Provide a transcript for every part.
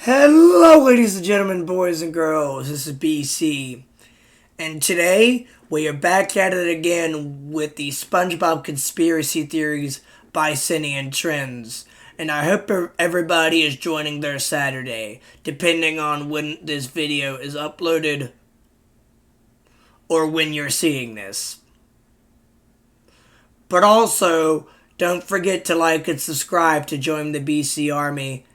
Hello, ladies and gentlemen, boys and girls. This is BC, and today we are back at it again with the SpongeBob conspiracy theories by Cinian Trends. And I hope everybody is joining their Saturday, depending on when this video is uploaded or when you're seeing this. But also, don't forget to like and subscribe to join the BC Army.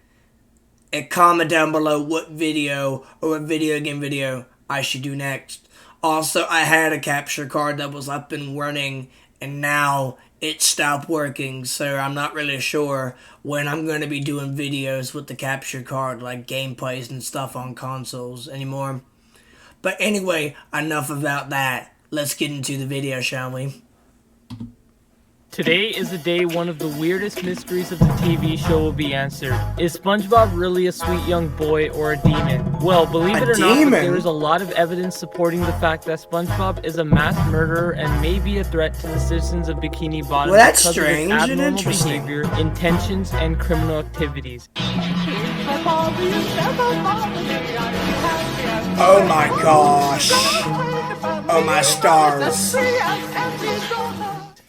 And comment down below what video or what video game video I should do next. Also, I had a capture card that was up and running, and now it stopped working, so I'm not really sure when I'm going to be doing videos with the capture card, like gameplays and stuff on consoles anymore. But anyway, enough about that. Let's get into the video, shall we? Today is the day one of the weirdest mysteries of the TV show will be answered. Is SpongeBob really a sweet young boy or a demon? Well, believe it or not, there is a lot of evidence supporting the fact that SpongeBob is a mass murderer and may be a threat to the citizens of Bikini Bottom because of his abnormal behavior, intentions, and criminal activities. Oh my gosh. Oh my stars.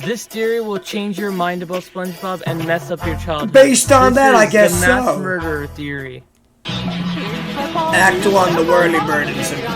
This theory will change your mind about SpongeBob and mess up your childhood. Based on that, I guess so. The mass murderer theory. Act 1, the whirly-bird incident.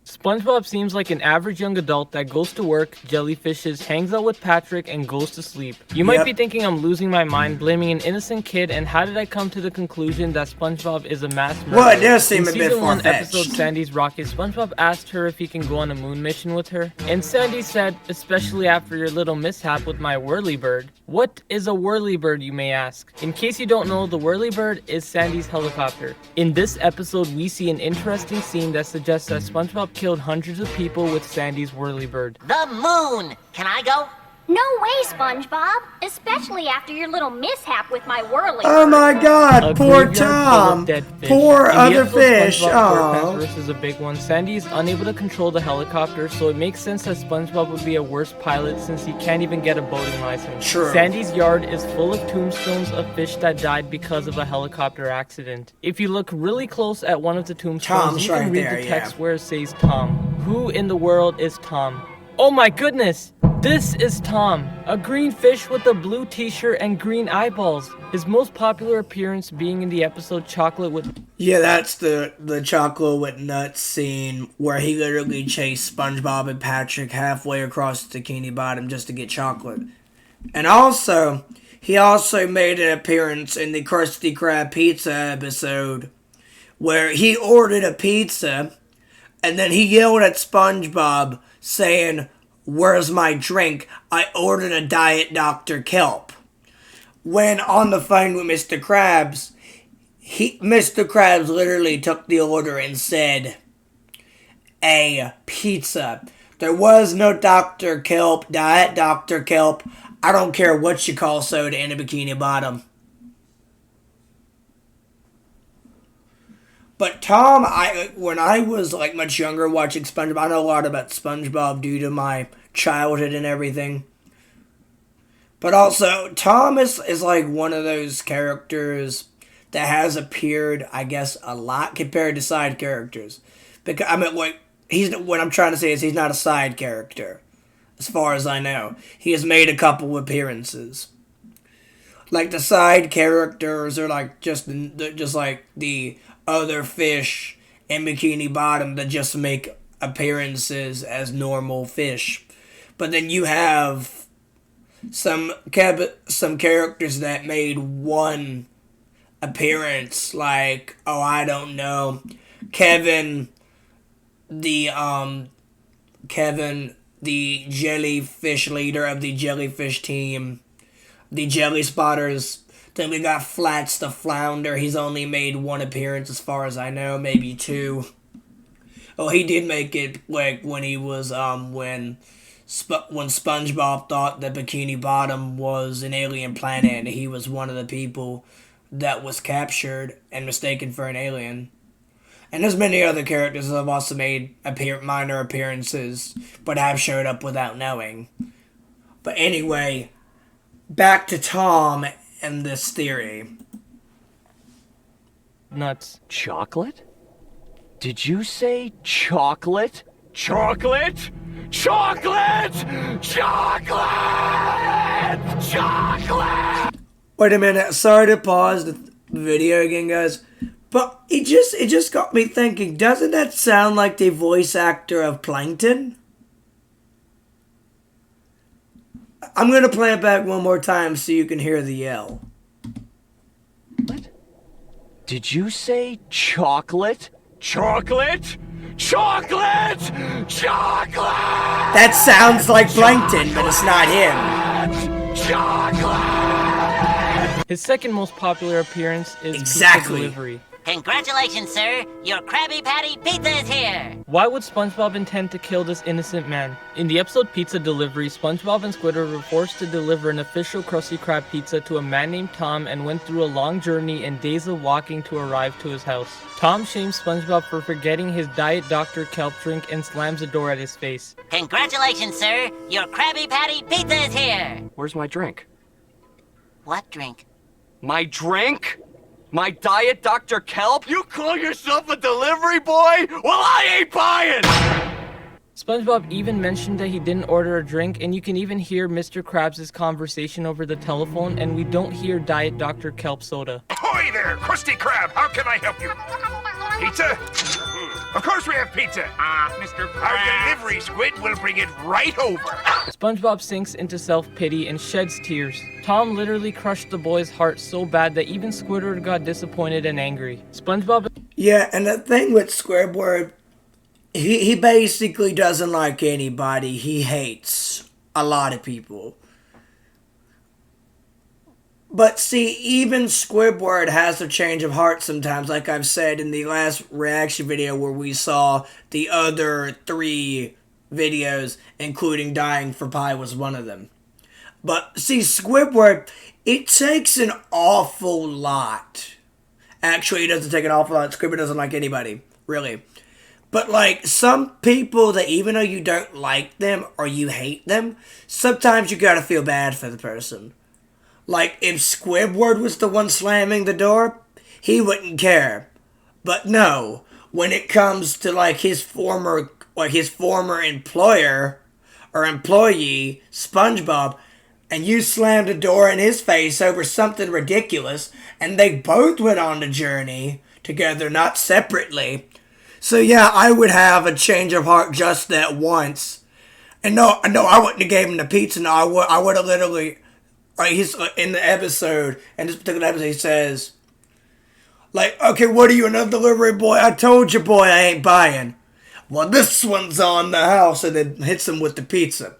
SpongeBob seems like an average young adult that goes to work, jellyfishes, hangs out with Patrick, and goes to sleep. You might be thinking I'm losing my mind, blaming an innocent kid, and how did I come to the conclusion that SpongeBob is a mass murderer? Well, it does seem a bit In Season 1, far-fetched. episode Sandy's Rocket, SpongeBob asked her if he can go on a moon mission with her, and Sandy said, especially after your little mishap with my whirlybird. What is a whirlybird, you may ask? In case you don't know, the whirlybird is Sandy's helicopter. In this episode, we see an interesting scene that suggests that SpongeBob killed hundreds of people with Sandy's whirlybird. The moon! Can I go? No way, SpongeBob! Especially after your little mishap with my whirly. Oh my god, A poor graveyard full Tom! of dead fish. Poor In the other episode fish! SpongeBob Square Pants Oh. versus a big one, Sandy is unable to control the helicopter, so it makes sense that SpongeBob would be a worse pilot since he can't even get a boating license. True. Sandy's yard is full of tombstones of fish that died because of a helicopter accident. If you look really close at one of the tombstones, Tom's you can right read there, the text where it says Tom. Who in the world is Tom? Oh my goodness! This is Tom, a green fish with a blue t-shirt and green eyeballs. His most popular appearance being in the episode Chocolate with... Yeah, that's the chocolate with nuts scene where he literally chased SpongeBob and Patrick halfway across the Bikini Bottom just to get chocolate. And also, he also made an appearance in the Krusty Krab pizza episode where he ordered a pizza and then he yelled at SpongeBob saying, "Where's my drink? I ordered a Diet Dr. Kelp." When on the phone with Mr. Krabs, Mr. Krabs literally took the order and said, "A pizza." There was no Dr. Kelp, Diet Dr. Kelp. I don't care what you call soda in a Bikini Bottom. But Tom, when I was like much younger watching SpongeBob, I know a lot about SpongeBob due to my childhood and everything. But also, Tom is like one of those characters that has appeared, I guess, a lot compared to side characters. Because I mean, what I'm trying to say is he's not a side character, as far as I know. He has made a couple appearances. Like the side characters are like just like the other fish in Bikini Bottom that just make appearances as normal fish. But then you have some characters that made one appearance, like, oh, I don't know, Kevin, the jellyfish leader of the jellyfish team, the Jelly Spotters. Then we got Flats the Flounder. He's only made one appearance as far as I know, maybe two. Oh, he did make it like when he was when SpongeBob thought that Bikini Bottom was an alien planet and he was one of the people that was captured and mistaken for an alien. And there's many other characters that have also made minor appearances but have showed up without knowing. But anyway, back to Tom and this theory. nuts. Chocolate? Did you say chocolate? Chocolate? Chocolate! Chocolate! Chocolate! Wait a minute, sorry to pause the video again, guys. But it just got me thinking, doesn't that sound like the voice actor of Plankton? I'm gonna play it back one more time so you can hear the yell. What? Did you say chocolate? Chocolate? Chocolate! Chocolate! That sounds like Plankton, but it's not him. Chocolate! His second most popular appearance is Exactly. pizza delivery. Congratulations, sir. Your Krabby Patty pizza is here. Why would SpongeBob intend to kill this innocent man? In the episode Pizza Delivery, SpongeBob and Squidward were forced to deliver an official Krusty Krab pizza to a man named Tom and went through a long journey and days of walking to arrive to his house. Tom shames SpongeBob for forgetting his Diet Dr. Kelp drink and slams the door at his face. Congratulations, sir. Your Krabby Patty pizza is here. Where's my drink? What drink? My drink? My Diet Dr. Kelp? You call yourself a delivery boy? Well, I ain't buying! SpongeBob even mentioned that he didn't order a drink, and you can even hear Mr. Krabs' conversation over the telephone, and we don't hear Diet Dr. Kelp soda. Ahoy there, Krusty Krab! How can I help you? Pizza? Of course we have pizza! Mr. Krabs. Our delivery squid will bring it right over. SpongeBob sinks into self-pity and sheds tears. Tom literally crushed the boy's heart so bad that even Squidward got disappointed and angry. SpongeBob... Yeah, and the thing with Squidward, he basically doesn't like anybody. He hates a lot of people. But see, even Squidward has a change of heart sometimes, like I've said in the last reaction video where we saw the other 3 videos, including Dying for Pie was one of them. But see, Squidward, it takes an awful lot. Actually, it doesn't take an awful lot. Squidward doesn't like anybody, really. But like, some people that even though you don't like them or you hate them, sometimes you gotta feel bad for the person. Like, if Squidward was the one slamming the door, he wouldn't care. But no, when it comes to, like, his former employer or employee, SpongeBob, and you slammed a door in his face over something ridiculous, and they both went on the journey together, not separately. So yeah, I would have a change of heart just that once. And no, I wouldn't have gave him the pizza. No, I would have literally... He's in the episode, in this particular episode, he says, like, okay, what are you, another delivery boy? I told you, boy, I ain't buying. Well, this one's on the house, and then hits him with the pizza.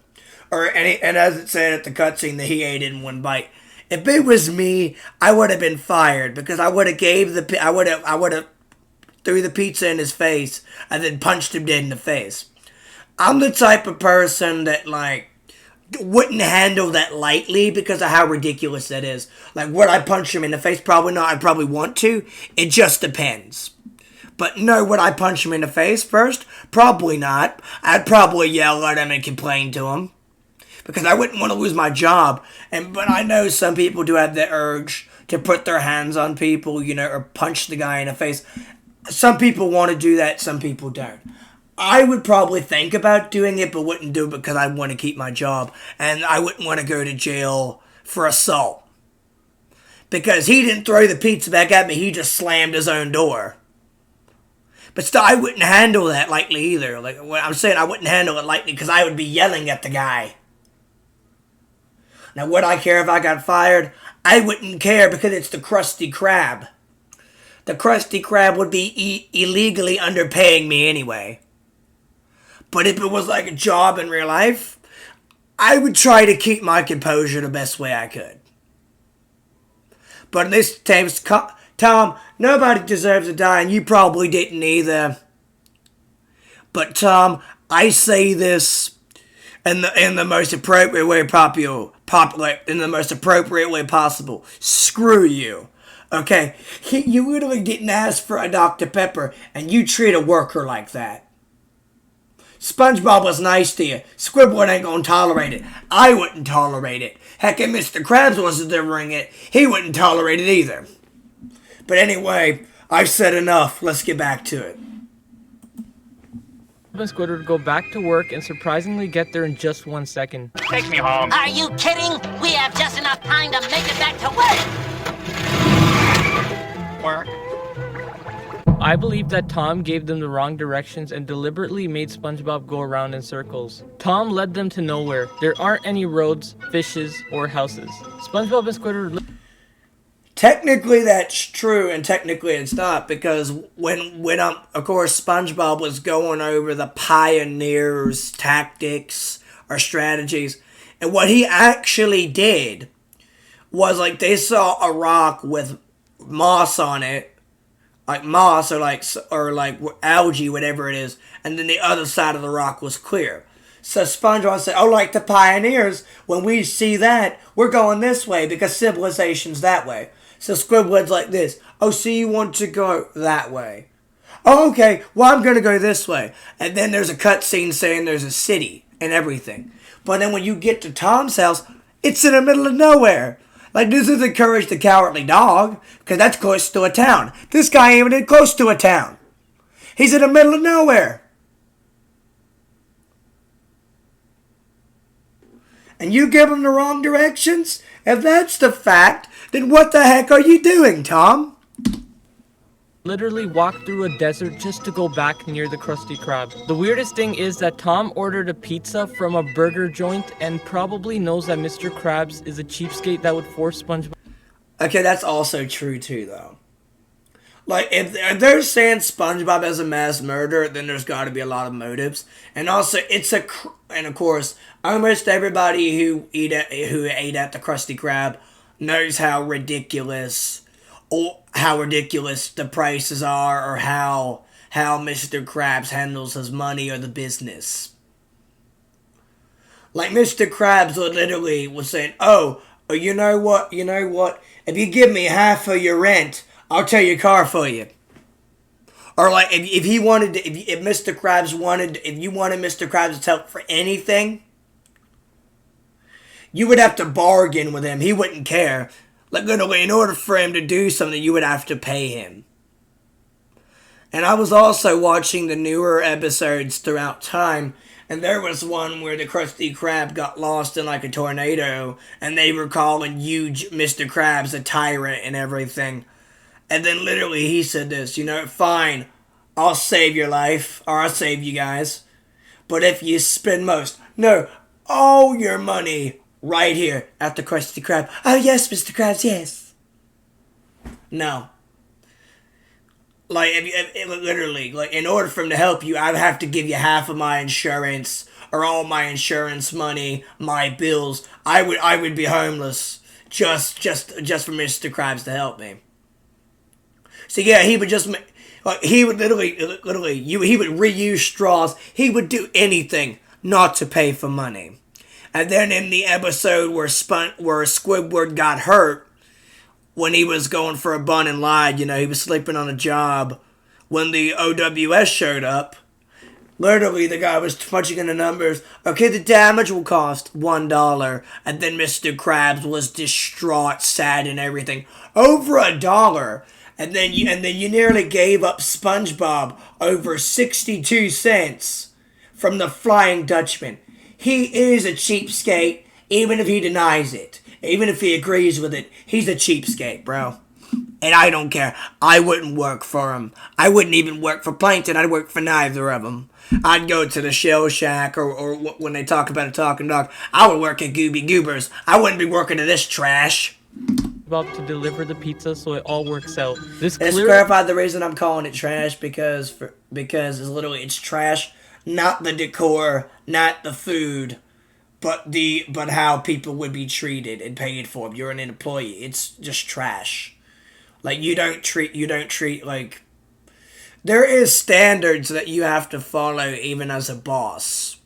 And as it said at the cutscene, that he ate it in one bite. If it was me, I would have been fired, because I would have threw the pizza in his face, and then punched him dead in the face. I'm the type of person that, like, wouldn't handle that lightly because of how ridiculous that is. Like, would I punch him in the face? Probably not. I'd probably want to. It just depends. But no, would I punch him in the face first? Probably not. I'd probably yell at him and complain to him. Because I wouldn't want to lose my job. But I know some people do have the urge to put their hands on people, you know, or punch the guy in the face. Some people want to do that, some people don't. I would probably think about doing it, but wouldn't do it because I want to keep my job. And I wouldn't want to go to jail for assault. Because he didn't throw the pizza back at me, he just slammed his own door. But still, I wouldn't handle that lightly either. Like, what I'm saying, I wouldn't handle it lightly because I would be yelling at the guy. Now, would I care if I got fired? I wouldn't care because it's the Krusty Krab. The Krusty Krab would be illegally underpaying me anyway. But if it was like a job in real life, I would try to keep my composure the best way I could. But in this case, Tom, nobody deserves to die, and you probably didn't either. But Tom, I say this in the most appropriate way in the most appropriate way possible. Screw you. Okay? You literally didn't ask for a Dr. Pepper, and you treat a worker like that. SpongeBob was nice to you. Squidward ain't gonna tolerate it. I wouldn't tolerate it. Heck, if Mr. Krabs was delivering it, he wouldn't tolerate it either. But anyway, I've said enough. Let's get back to it. and Squidward go back to work and surprisingly get there in just 1 second. Take me home. Are you kidding? We have just enough time to make it back to work. Work. I believe that Tom gave them the wrong directions and deliberately made SpongeBob go around in circles. Tom led them to nowhere. There aren't any roads, fishes, or houses. SpongeBob and Squidward... Technically that's true, and technically it's not, because when of course SpongeBob was going over the pioneers' tactics or strategies, and what he actually did was, like, they saw a rock with moss on it, like moss or like algae, whatever it is, and then the other side of the rock was clear. So SpongeBob said, "Oh, like the pioneers, when we see that, we're going this way because civilization's that way." So Squidward's like this. "Oh, so you want to go that way? Oh, okay. Well, I'm going to go this way." And then there's a cutscene saying there's a city and everything. But then when you get to Tom's house, it's in the middle of nowhere. Like, this isn't Courage the Cowardly Dog, because that's close to a town. This guy ain't even close to a town. He's in the middle of nowhere. And you give him the wrong directions? If that's the fact, then what the heck are you doing, Tom? literally walked through a desert just to go back near the Krusty Krab. The weirdest thing is that Tom ordered a pizza from a burger joint and probably knows that Mr. Krabs is a cheapskate that would force SpongeBob. Okay, that's also true too, though. Like, if they're saying SpongeBob as a mass murderer, then there's got to be a lot of motives. And also, and of course, almost everybody who ate at the Krusty Krab knows how ridiculous the prices are, or how Mr. Krabs handles his money or the business. Like, Mr. Krabs was saying, oh, you know what, if you give me half of your rent, I'll tow your car for you. Or like, if you wanted Mr. Krabs to help for anything, you would have to bargain with him. He wouldn't care. Like, literally, in order for him to do something, you would have to pay him. And I was also watching the newer episodes throughout time, and there was one where the Krusty Krab got lost in like a tornado, and they were calling Mr. Krabs a tyrant and everything. And then literally he said this, fine, I'll save your life, or I'll save you guys. But if you spend all your money right here at the Krusty Krab. Oh, yes, Mr. Krabs, yes. No. Like, literally, like, in order for him to help you, I'd have to give you half of my insurance, or all my insurance money, my bills. I would be homeless just for Mr. Krabs to help me. So yeah, he would literally, he would reuse straws. He would do anything not to pay for money. And then in the episode where Squidward got hurt, when he was going for a bun and lied, he was sleeping on a job. When the OWS showed up, literally the guy was punching in the numbers. Okay, the damage will cost $1. And then Mr. Krabs was distraught, sad, and everything. Over $1. And then you nearly gave up SpongeBob over 62 cents from the Flying Dutchman. He is a cheapskate, even if he denies it. Even if he agrees with it, he's a cheapskate, bro. And I don't care. I wouldn't work for him. I wouldn't even work for Plankton. I'd work for neither of them. I'd go to the Shell Shack, or when they talk about a talking dog, I would work at Gooby Goobers. I wouldn't be working at this trash. To deliver the pizza, so it all works out. Let's clarify the reason I'm calling it trash, because it's trash, not the decor, not the food, but how people would be treated and paid for. If you're an employee, it's just trash. Like, you don't treat like, there is standards that you have to follow even as a boss.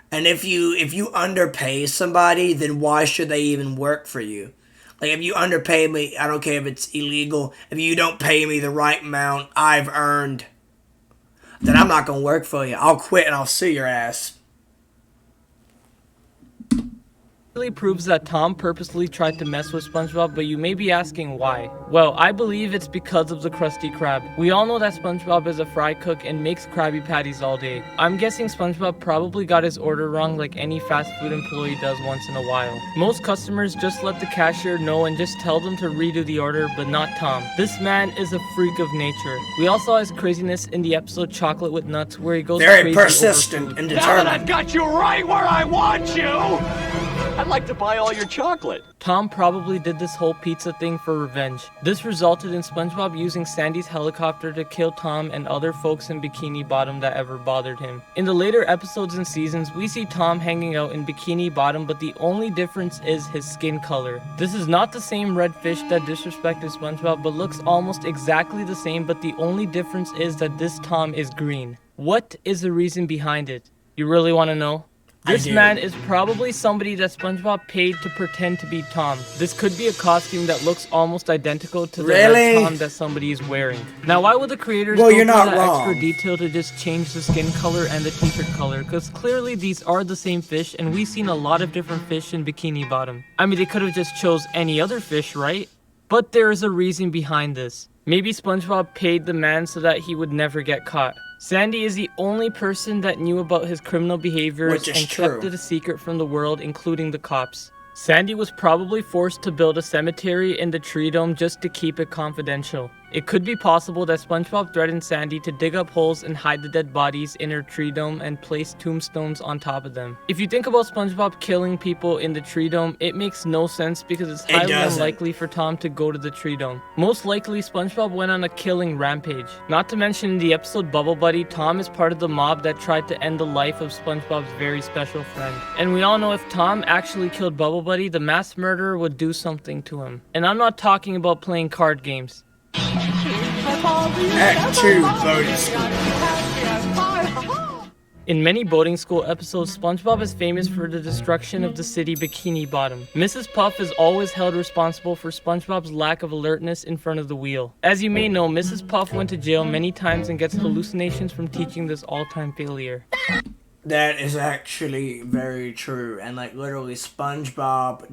And if you underpay somebody, then why should they even work for you? Like, if you underpay me, I don't care if it's illegal. If you don't pay me the right amount I've earned, then I'm not going to work for you. I'll quit and I'll sue your ass. Really proves that Tom purposely tried to mess with SpongeBob, but you may be asking why. Well, I believe it's because of the Krusty Krab. We all know that SpongeBob is a fry cook and makes Krabby Patties all day. I'm guessing SpongeBob probably got his order wrong like any fast food employee does once in a while. Most customers just let the cashier know and just tell them to redo the order, but not Tom. This man is a freak of nature. We all saw his craziness in the episode Chocolate with Nuts, where he goes very crazy persistent over food. and Now that determined. I've got you right where I want you, I'd like to buy all your chocolate. Tom probably did this whole pizza thing for revenge. This resulted in SpongeBob using Sandy's helicopter to kill Tom and other folks in Bikini Bottom that ever bothered him. In the later episodes and seasons, we see Tom hanging out in Bikini Bottom, but the only difference is his skin color. This is not the same red fish that disrespected SpongeBob, but looks almost exactly the same, but the only difference is that this Tom is green. What is the reason behind it? You really want to know? This man is probably somebody that SpongeBob paid to pretend to be Tom. This could be a costume that looks almost identical to the red Tom that somebody is wearing. Now, why would the creators go through that extra detail to just change the skin color and the t-shirt color? Because clearly these are the same fish, and we've seen a lot of different fish in Bikini Bottom. I mean, they could have just chose any other fish, right? But there is a reason behind this. Maybe SpongeBob paid the man so that he would never get caught. Sandy is the only person that knew about his criminal behaviors and kept it a secret from the world, including the cops. Sandy was probably forced to build a cemetery in the tree dome just to keep it confidential. It could be possible that SpongeBob threatened Sandy to dig up holes and hide the dead bodies in her tree dome and place tombstones on top of them. If you think about SpongeBob killing people in the tree dome, it makes no sense because it's highly unlikely for Tom to go to the tree dome. Most likely, SpongeBob went on a killing rampage. Not to mention in the episode Bubble Buddy, Tom is part of the mob that tried to end the life of SpongeBob's very special friend. And we all know if Tom actually killed Bubble Buddy, the mass murderer would do something to him. And I'm not talking about playing card games. Act 2, boating school. In many boating school episodes, SpongeBob is famous for the destruction of the city Bikini Bottom. Mrs. Puff is always held responsible for SpongeBob's lack of alertness in front of the wheel. As you may know, Mrs. Puff went to jail many times and gets hallucinations from teaching this all-time failure. That is actually very true, and like literally SpongeBob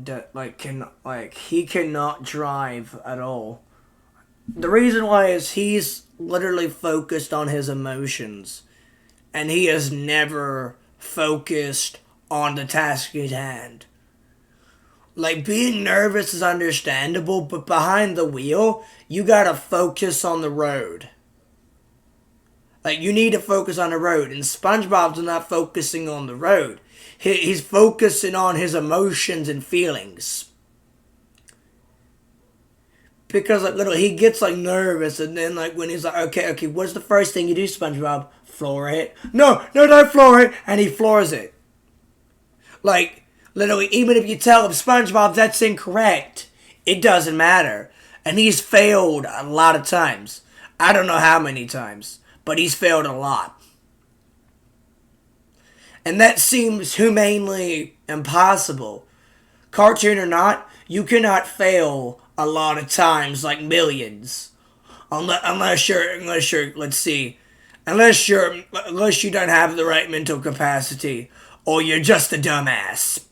he cannot drive at all. The reason why is he's literally focused on his emotions, and he is never focused on the task at hand. Like, being nervous is understandable, but behind the wheel, you gotta focus on the road. Like, you need to focus on the road, and SpongeBob's not focusing on the road. He's focusing on his emotions and feelings. Because, like, literally, he gets, like, nervous, and then, like, when he's like, okay, what's the first thing you do, SpongeBob? Floor it. No, don't floor it! And he floors it. Like, literally, even if you tell him, SpongeBob, that's incorrect, it doesn't matter. And he's failed a lot of times. I don't know how many times, but he's failed a lot. And that seems humanely impossible. Cartoon or not, you cannot fail a lot of times, like millions. Unless you don't have the right mental capacity, or you're just a dumbass.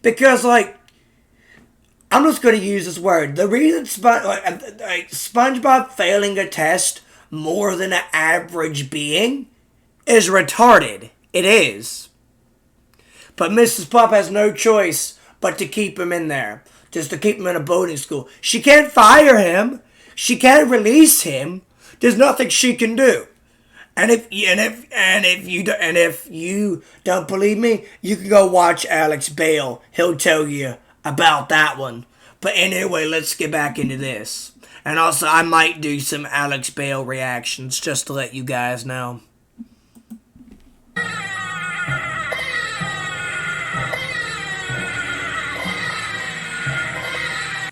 Because, like, I'm just going to use this word. The reason SpongeBob failing a test more than an average being is retarded. It is. But Mrs. Puff has no choice but to keep him in there. Just to keep him in a boating school. She can't fire him. She can't release him. There's nothing she can do. And if you don't believe me, you can go watch Alex Bale. He'll tell you about that one. But anyway, let's get back into this. And also, I might do some Alex Bale reactions just to let you guys know.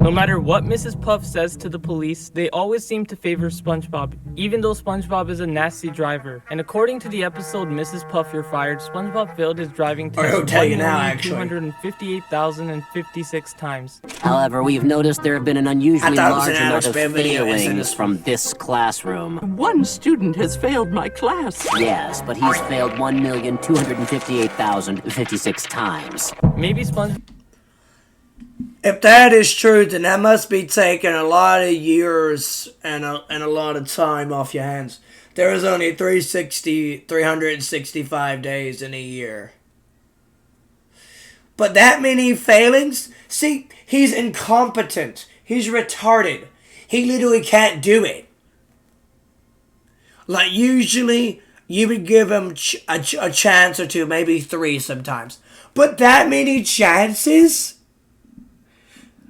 No matter what Mrs. Puff says to the police, they always seem to favor SpongeBob, even though SpongeBob is a nasty driver. And according to the episode Mrs. Puff, You're Fired, SpongeBob failed his driving test 1,258,056 times. However, we've noticed there have been an unusually large amount of failings from this classroom. One student has failed my class. Yes, but he's failed 1,258,056 times. Maybe SpongeBob... If that is true, then that must be taking a lot of years and a lot of time off your hands. There is only 365 days in a year. But that many failings? See, he's incompetent. He's retarded. He literally can't do it. Like, usually, you would give him a chance or two, maybe 3 sometimes. But that many chances?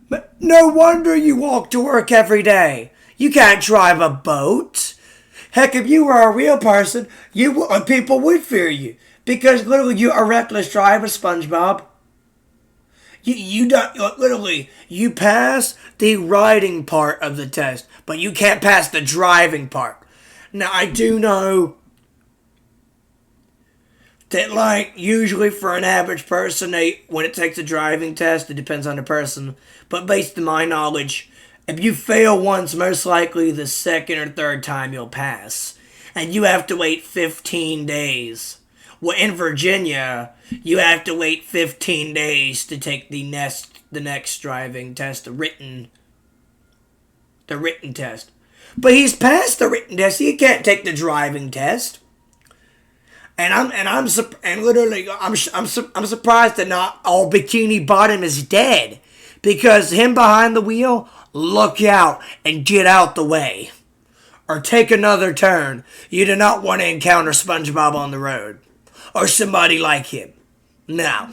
But no wonder you walk to work every day. You can't drive a boat. Heck, if you were a real person, people would fear you. Because literally, you're a reckless driver, SpongeBob. You don't, literally, you pass the riding part of the test, but you can't pass the driving part. Now, I do know that, like, usually for an average person, when it takes a driving test, it depends on the person. But based on my knowledge, if you fail once, most likely the second or third time you'll pass. And you have to wait 15 days. Well, in Virginia, you have to wait 15 days to take the next driving test, the written test. But he's passed the written test. He can't take the driving test. I'm surprised that not all Bikini Bottom is dead, because him behind the wheel, look out and get out the way, or take another turn. You do not want to encounter SpongeBob on the road, or somebody like him. Now,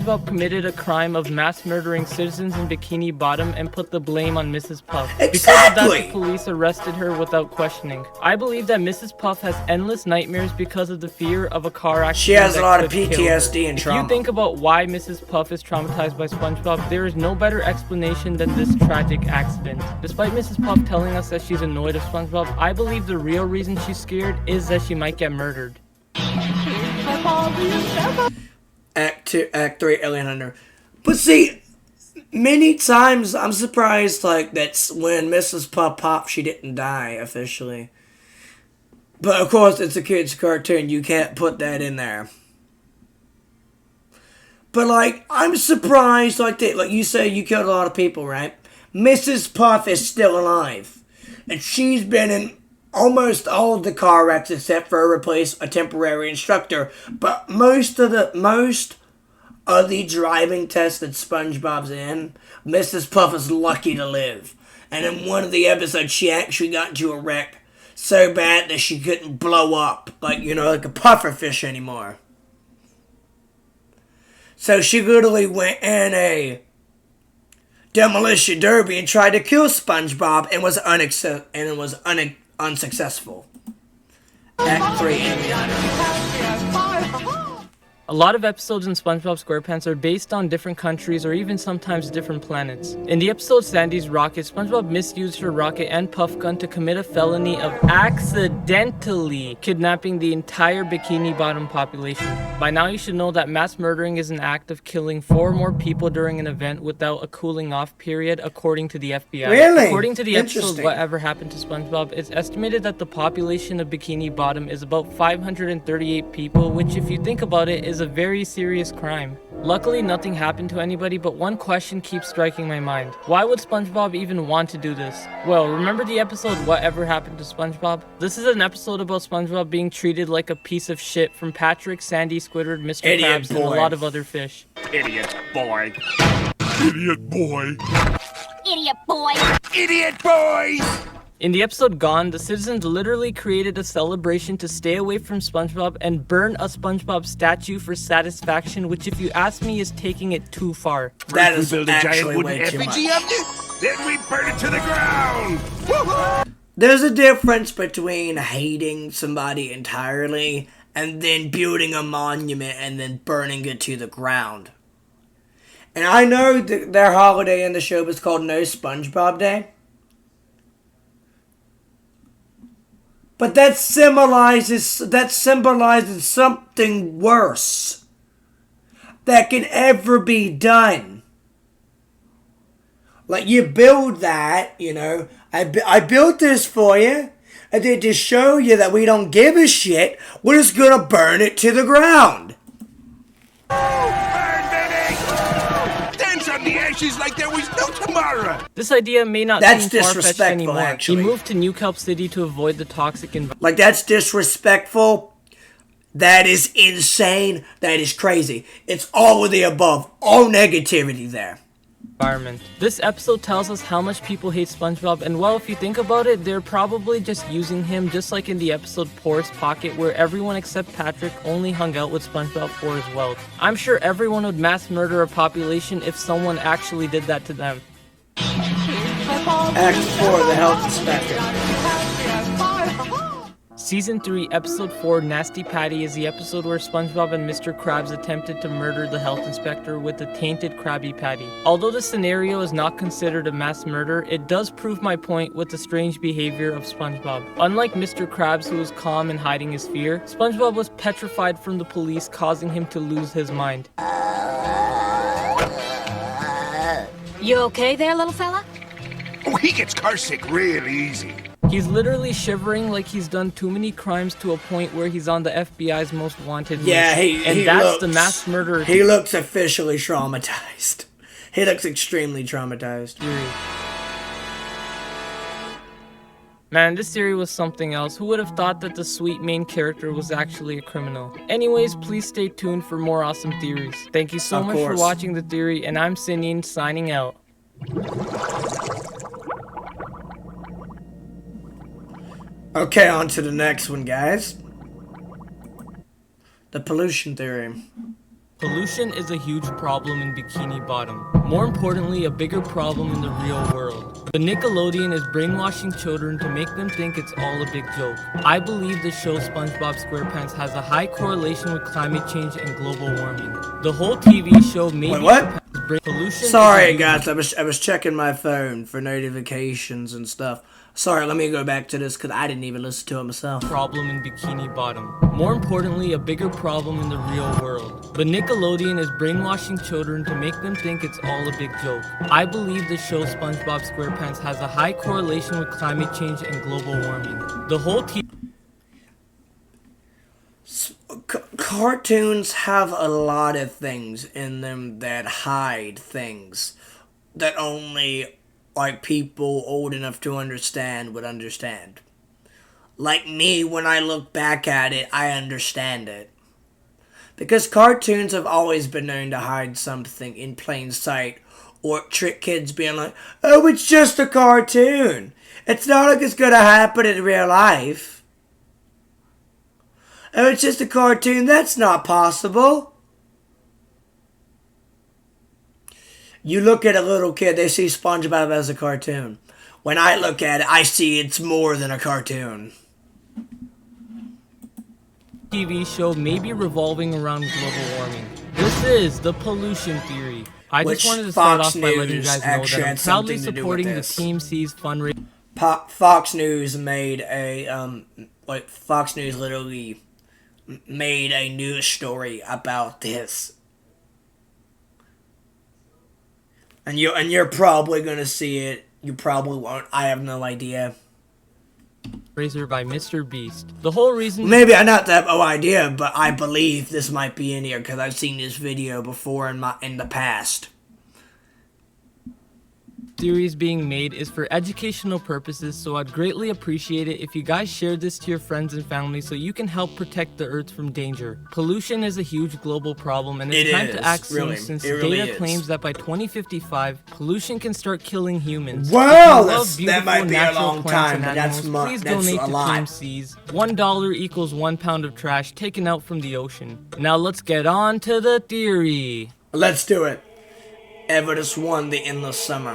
SpongeBob committed a crime of mass murdering citizens in Bikini Bottom and put the blame on Mrs. Puff. Exactly. Because of that, the police arrested her without questioning. I believe that Mrs. Puff has endless nightmares because of the fear of a car accident. She has a lot of PTSD and trauma. If you think about why Mrs. Puff is traumatized by SpongeBob, there is no better explanation than this tragic accident. Despite Mrs. Puff telling us that she's annoyed of SpongeBob, I believe the real reason she's scared is that she might get murdered. Act 3, Alien Hunter. But see, many times I'm surprised, like, that's when Mrs. Puff popped, she didn't die officially. But of course, it's a kid's cartoon. You can't put that in there. But, like, I'm surprised, like you say, you killed a lot of people, right? Mrs. Puff is still alive. And she's been in almost all of the car wrecks except for a temporary instructor. But most of the driving tests that SpongeBob's in, Mrs. Puff is lucky to live. And in one of the episodes, she actually got into a wreck so bad that she couldn't blow up, like a pufferfish anymore. So she literally went in a demolition derby and tried to kill SpongeBob and was unsuccessful. Act 3, A lot of episodes in Spongebob SquarePants are based on different countries or even sometimes different planets. In the episode Sandy's Rocket, SpongeBob misused her rocket and puff gun to commit a felony of accidentally kidnapping the entire Bikini Bottom population. By now you should know that mass murdering is an act of killing 4 more people during an event without a cooling off period, according to the FBI. Really? According to the episode Whatever Happened to SpongeBob, it's estimated that the population of Bikini Bottom is about 538 people, which if you think about it is a very serious crime. Luckily, nothing happened to anybody, but one question keeps striking my mind. Why would SpongeBob even want to do this? Well, remember the episode Whatever Happened to SpongeBob? This is an episode about SpongeBob being treated like a piece of shit from Patrick, Sandy, Squidward, Mr. Krabs, and a lot of other fish. Idiot boy. Idiot boy. Idiot boy. Idiot boys! In the episode Gone, the citizens literally created a celebration to stay away from SpongeBob and burn a SpongeBob statue for satisfaction, which if you ask me is taking it too far. That is build a actually giant way wooden too much. effigy of it, then we burn it to the ground! Woo-hoo! There's a difference between hating somebody entirely and then building a monument and then burning it to the ground. And I know their holiday in the show was called No SpongeBob Day. But that symbolizes something worse that can ever be done. Like, you build that, you know. I built this for you. And then to show you that we don't give a shit, we're just gonna burn it to the ground. Burn, baby! Dance on the ashes like there was no tomorrow. This idea may not That's seem far-fetched disrespectful, anymore. actually. He moved to New Kelp City to avoid the toxic environment. Like, that's disrespectful. That is insane. That is crazy. It's all of the above. All negativity there. This episode tells us how much people hate SpongeBob, and well, if you think about it, they're probably just using him, just like in the episode Poorest Pocket, where everyone except Patrick only hung out with SpongeBob for his wealth. I'm sure everyone would mass murder a population if someone actually did that to them. Act 4, the Health Inspector. Season 3, Episode 4, Nasty Patty is the episode where SpongeBob and Mr. Krabs attempted to murder the health inspector with the tainted Krabby Patty. Although the scenario is not considered a mass murder, it does prove my point with the strange behavior of SpongeBob. Unlike Mr. Krabs, who was calm and hiding his fear, SpongeBob was petrified from the police, causing him to lose his mind. You okay there, little fella? Oh, he gets carsick real easy. He's literally shivering like he's done too many crimes to a point where he's on the FBI's most wanted list. Yeah, that's the mass murderer. He looks officially traumatized. He looks extremely traumatized. Man, this theory was something else. Who would have thought that the sweet main character was actually a criminal? Anyways, please stay tuned for more awesome theories. Thank you so much for watching the theory, and I'm Cinian signing out. Okay, on to the next one, guys. The pollution theory. Pollution is a huge problem in Bikini Bottom. More importantly, a bigger problem in the real world. The Nickelodeon is brainwashing children to make them think it's all a big joke. I believe the show Spongebob Square Pants has a high correlation with climate change and global warming. The whole TV show may Wait, what? Pollution. Sorry, guys. I was checking my phone for notifications and stuff. Sorry, let me go back to this because I didn't even listen to it myself. Problem in Bikini Bottom. More importantly, a bigger problem in the real world. The Nickelodeon is brainwashing children to make them think it's all a big joke. I believe the show Spongebob Square Pants has a high correlation with climate change and global warming. The whole Cartoons have a lot of things in them that hide things that only like people old enough to understand would understand. Like me, when I look back at it, I understand it. Because cartoons have always been known to hide something in plain sight, or trick kids being like, oh, it's just a cartoon. It's not like it's gonna happen in real life. Oh, it's just a cartoon. That's not possible. You look at a little kid, they see SpongeBob as a cartoon. When I look at it, I see it's more than a cartoon. TV show may be revolving around global warming. This is the pollution theory. I just wanted to start off by letting you guys know that I'm proudly supporting the Team C's fundraiser. Fox News made a Fox News literally made a news story about this. And you're probably gonna see it. You probably won't. I have no idea. Razor by Mr. Beast. The whole reason. Maybe I not have no idea, but I believe this might be in here because I've seen this video before in the past. Series being made is for educational purposes, so I'd greatly appreciate it if you guys shared this to your friends and family so you can help protect the earth from danger. Pollution is a huge global problem, and it's time to act soon since data claims that by 2055 pollution can start killing humans. Wow, that might be a long time, but that's please donate to Team C's. $1 equals 1 pound of trash taken out from the ocean. Now let's get on to the theory. Let's do it. Everest won the endless summer.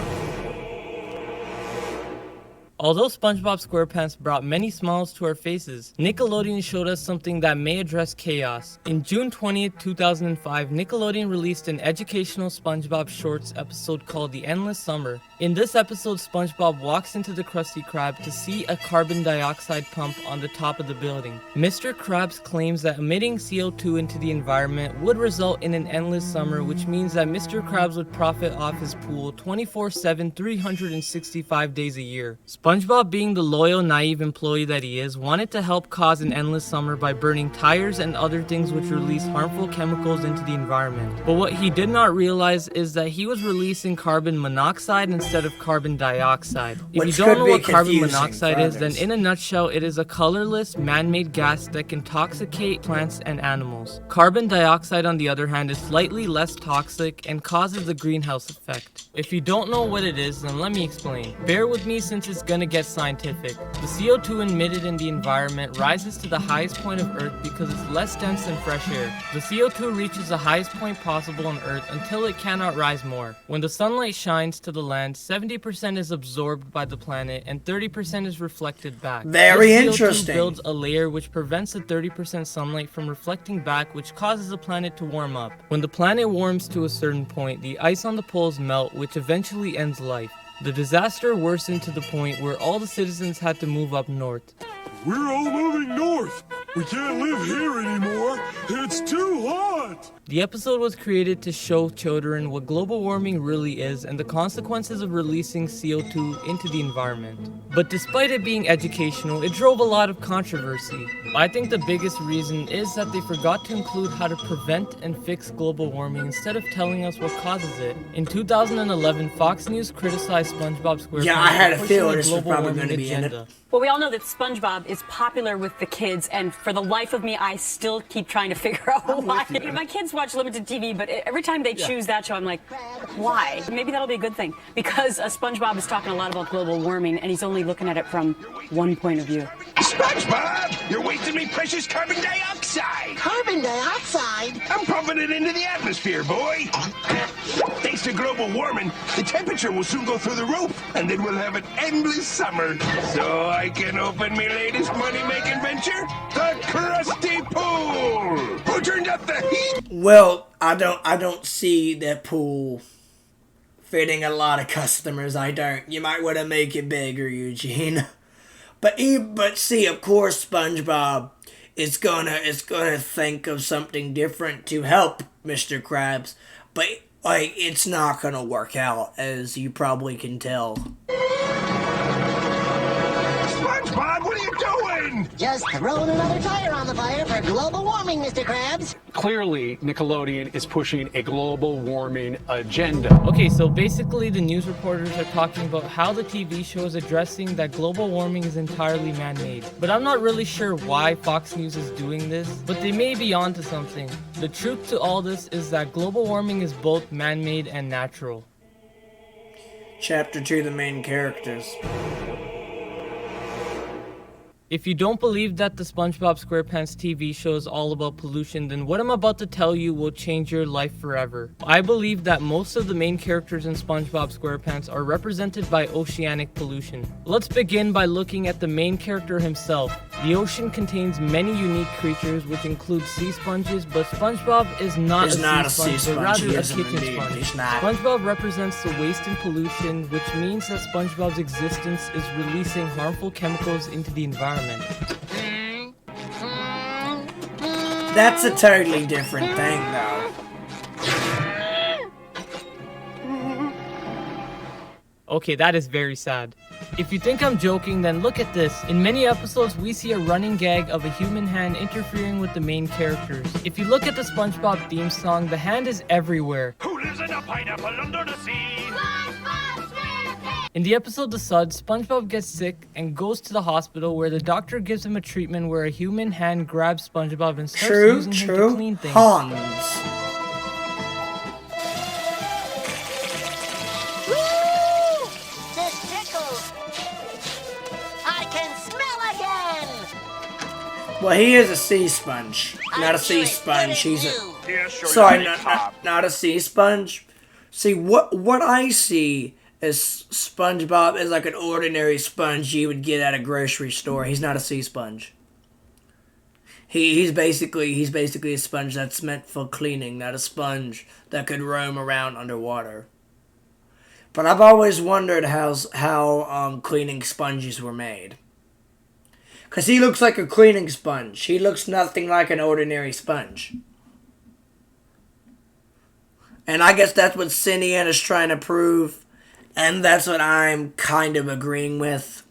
Although SpongeBob SquarePants brought many smiles to our faces, Nickelodeon showed us something that may address chaos. In June 20th, 2005, Nickelodeon released an educational SpongeBob Shorts episode called The Endless Summer. In this episode, SpongeBob walks into the Krusty Krab to see a carbon dioxide pump on the top of the building. Mr. Krabs claims that emitting CO2 into the environment would result in an endless summer, which means that Mr. Krabs would profit off his pool 24/7, 365 days a year. SpongeBob, being the loyal, naive employee that he is, wanted to help cause an endless summer by burning tires and other things which release harmful chemicals into the environment. But what he did not realize is that he was releasing carbon monoxide instead of carbon dioxide. If you don't know what carbon monoxide is, then in a nutshell, it is a colorless, man-made gas that can toxicate plants and animals. Carbon dioxide, on the other hand, is slightly less toxic and causes the greenhouse effect. If you don't know what it is, then let me explain. Bear with me since it's gonna get scientific. The CO2 emitted in the environment rises to the highest point of Earth because it's less dense than fresh air. The CO2 reaches the highest point possible on Earth until it cannot rise more. When the sunlight shines to the land, 70% is absorbed by the planet and 30% is reflected back. Very this CO2 interesting. builds a layer which prevents the 30% sunlight from reflecting back, which causes the planet to warm up. When the planet warms to a certain point, the ice on the poles melt, which eventually ends life. The disaster worsened to the point where all the citizens had to move up north. We're all moving north. We can't live here anymore. It's too hot. The episode was created to show children what global warming really is and the consequences of releasing CO2 into the environment. But despite it being educational, it drove a lot of controversy. I think the biggest reason is that they forgot to include how to prevent and fix global warming instead of telling us what causes it. In 2011, Fox News criticized SpongeBob SquarePants. Yeah, I had a for feeling pushing this the was global probably warming going to be in it. agenda. Well, we all know that SpongeBob is popular with the kids, and for the life of me, I still keep trying to figure out why. My kids watch limited TV, but every time they choose that show, I'm like, why? Maybe that'll be a good thing, because SpongeBob is talking a lot about global warming, and he's only looking at it from one point of view. SpongeBob, you're wasting me precious carbon dioxide. Carbon dioxide? I'm pumping it into the atmosphere, boy. Thanks to global warming, the temperature will soon go through the roof, and then we'll have an endless summer. So I can open my latest money-making venture, the Krusty Pool. Who turned up the heat? Well, I don't see that pool fitting a lot of customers. I don't. You might want to make it bigger, Eugene. But see, of course, SpongeBob is gonna think of something different to help Mr. Krabs, but like it's not gonna work out, as you probably can tell. SpongeBob, what are you doing? Just throwing another tire on the fire for global warming, Mr. Krabs. Clearly, Nickelodeon is pushing a global warming agenda. Okay, so basically the news reporters are talking about how the TV show is addressing that global warming is entirely man-made. But I'm not really sure why Fox News is doing this, but they may be onto something. The truth to all this is that global warming is both man-made and natural. Chapter 2, the main characters. If you don't believe that the Spongebob SquarePants TV show is all about pollution, then what I'm about to tell you will change your life forever. I believe that most of the main characters in Spongebob SquarePants are represented by oceanic pollution. Let's begin by looking at the main character himself. The ocean contains many unique creatures, which include sea sponges, but SpongeBob is not a sea sponge, but rather a kitchen sponge. SpongeBob represents the waste and pollution, which means that SpongeBob's existence is releasing harmful chemicals into the environment. That's a totally different thing, though. Okay, that is very sad. If you think I'm joking, then look at this. In many episodes, we see a running gag of a human hand interfering with the main characters. If you look at the SpongeBob theme song, the hand is everywhere. Who lives in a pineapple under the sea? In the episode The Suds, SpongeBob gets sick and goes to the hospital where the doctor gives him a treatment where a human hand grabs SpongeBob and starts using him to clean things. Hans. Woo! This tickles. I can smell again. Well, he is a sea sponge. Not a sea sponge. He's a... Sorry, not a sea sponge. See, what I see is SpongeBob is like an ordinary sponge you would get at a grocery store. He's not a sea sponge. He's basically a sponge that's meant for cleaning, not a sponge that could roam around underwater. But I've always wondered how cleaning sponges were made. Because he looks like a cleaning sponge. He looks nothing like an ordinary sponge. And I guess that's what Cinian is trying to prove. And that's what I'm kind of agreeing with.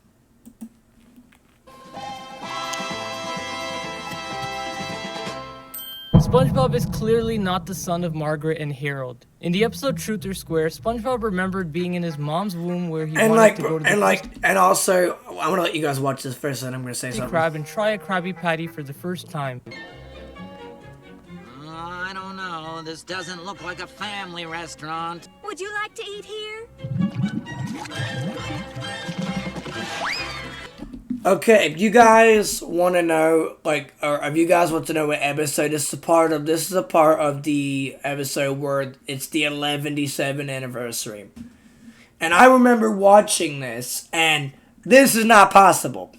SpongeBob is clearly not the son of Margaret and Harold. In the episode Truth or Square, SpongeBob remembered being in his mom's womb where he wanted to go to the and also, I'm gonna let you guys watch this first, and I'm gonna say something. Crab and try a Krabby Patty for the first time. I don't know. This doesn't look like a family restaurant. Would you like to eat here? Okay, if you guys want to know, or if you guys want to know what episode this is a part of the episode where it's the 11th anniversary. And I remember watching this, and this is not possible.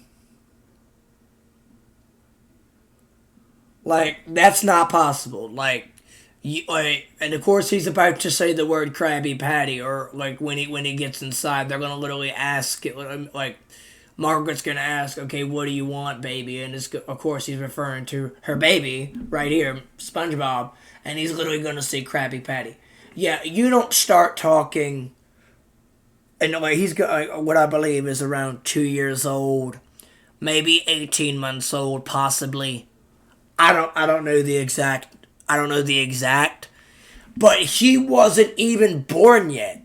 That's not possible. And of course he's about to say the word Krabby Patty, or when he gets inside, they're gonna literally ask it, Margaret's gonna ask, okay, what do you want, baby? And of course he's referring to her baby right here, SpongeBob, and he's literally gonna say Krabby Patty. Yeah, you don't start talking, and he's got what I believe is around 2 years old, maybe 18 months old, possibly. I don't know the exact, but he wasn't even born yet.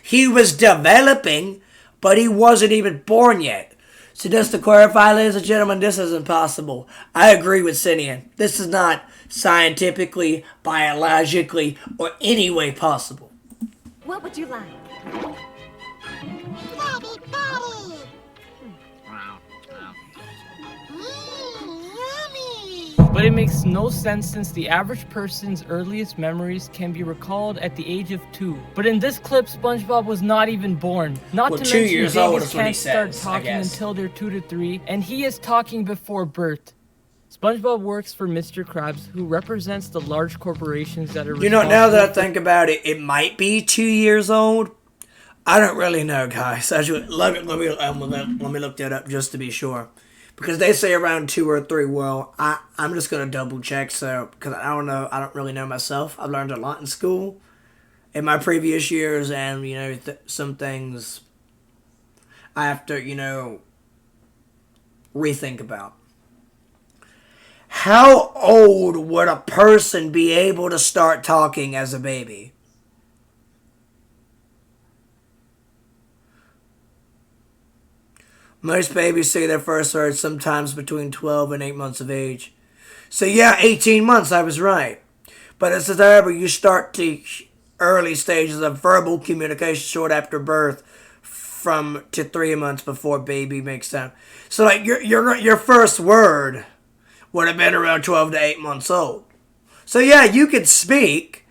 He was developing, but he wasn't even born yet. So just to clarify, ladies and gentlemen, this is impossible. I agree with Cinian. This is not scientifically, biologically, or any way possible. What would you like? Krabby Patty! But it makes no sense since the average person's earliest memories can be recalled at the age of 2. But in this clip, SpongeBob was not even born. Not to mention babies can't start talking until they're 2 to 3, and he is talking before birth. SpongeBob works for Mr. Krabs, who represents the large corporations that are responsible. Now that I think about it, it might be 2 years old. I don't really know, guys. Actually, let me look that up just to be sure. Because they say around 2 or 3. Well, I'm just going to double check, because I don't know. I don't really know myself. I've learned a lot in school in my previous years, and, some things I have to, rethink about. How old would a person be able to start talking as a baby? Most babies say their first words sometimes between 12 and 8 months of age. So yeah, 18 months, I was right. But it's however you start the early stages of verbal communication short after birth to 3 months before baby makes sound. So your first word would have been around 12 to 8 months old. So yeah, you could speak,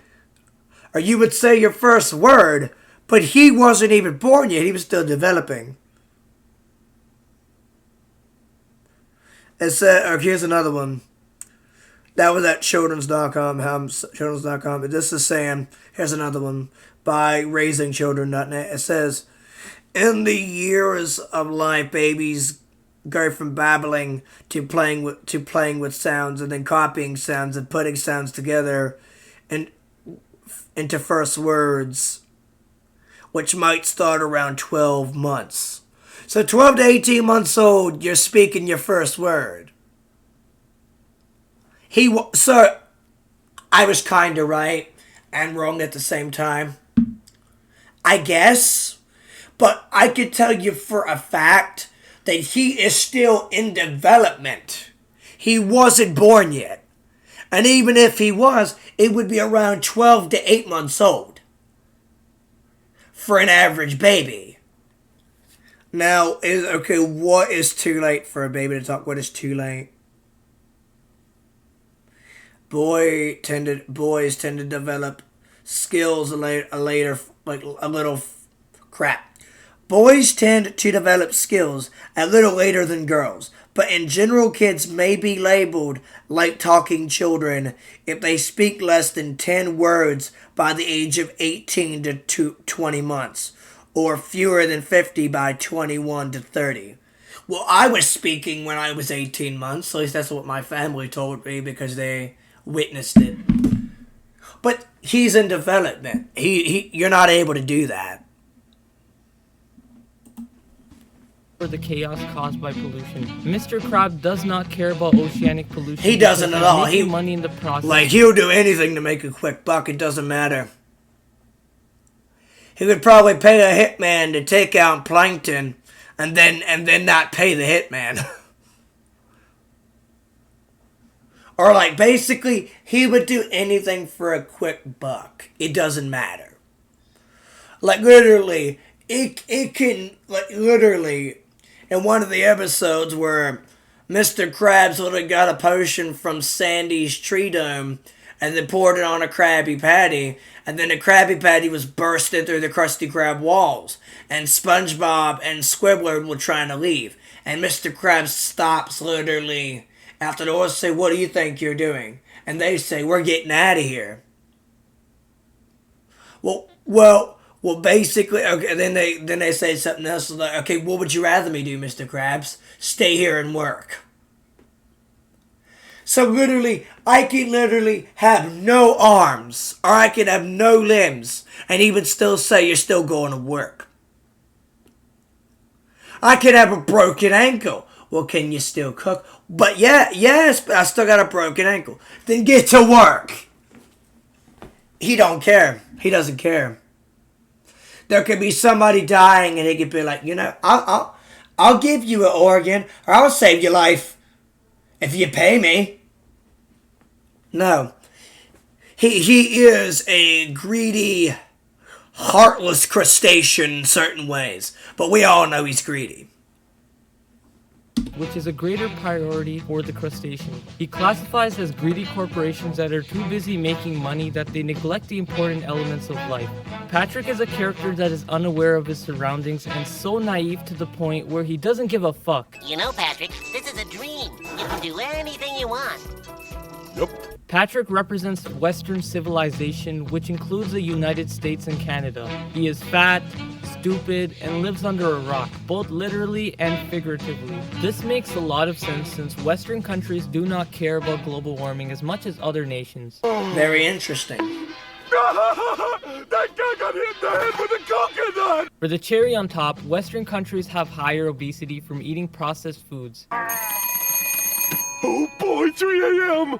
or you would say your first word, but he wasn't even born yet. He was still developing. Here's another one. That was at children's.com. Children's.com. This is saying, here's another one by raisingchildren.net. It says, in the years of life, babies go from babbling to playing with sounds, and then copying sounds and putting sounds together into first words, which might start around 12 months. So 12 to 18 months old, you're speaking your first word. So I was kind of right and wrong at the same time, I guess. But I could tell you for a fact that he is still in development. He wasn't born yet. And even if he was, it would be around 12 to 8 months old for an average baby. Now, what is too late for a baby to talk? What is too late? Boys tend to develop skills later, like a little crap. Boys tend to develop skills a little later than girls, but in general, kids may be labeled like talking children if they speak less than 10 words by the age of 18 to 20 months, or fewer than 50 by 21 to 30. Well, I was speaking when I was 18 months, at least that's what my family told me because they witnessed it. But he's in development. You're not able to do that. For the chaos caused by pollution. Mr. Crab does not care about oceanic pollution. He doesn't at all. He money in the process. Like, he'll do anything to make a quick buck. It doesn't matter. He would probably pay a hitman to take out plankton and then not pay the hitman. Or like basically he would do anything for a quick buck. It doesn't matter. Like literally it can like literally in one of the episodes where Mr. Krabs literally got a potion from Sandy's tree dome and then poured it on a Krabby Patty, and then the Krabby Patty was bursting through the Krusty Krab walls, and SpongeBob and Squidward were trying to leave, and Mr. Krabs stops literally after the others say, "What do you think you're doing?" And they say, "We're getting out of here." Well, basically, okay. Then they say something else like, "Okay, what would you rather me do, Mr. Krabs? Stay here and work." So literally, I can literally have no arms, or I can have no limbs, and he would still say you're still going to work. I could have a broken ankle. Well, can you still cook? But yes, but I still got a broken ankle. Then get to work. He don't care. He doesn't care. There could be somebody dying, and he could be like, I'll give you an organ, or I'll save your life if you pay me. No. He is a greedy, heartless crustacean in certain ways, but we all know he's greedy. Which is a greater priority for the crustacean. He classifies as greedy corporations that are too busy making money that they neglect the important elements of life. Patrick is a character that is unaware of his surroundings and so naive to the point where he doesn't give a fuck. You know, Patrick, this is a dream. You can do anything you want. Yep. Patrick represents Western civilization, which includes the United States and Canada. He is fat, stupid, and lives under a rock, both literally and figuratively. This makes a lot of sense since Western countries do not care about global warming as much as other nations. Very interesting. That guy got hit in the head with a coconut! For the cherry on top, Western countries have higher obesity from eating processed foods. Oh boy, 3 a.m.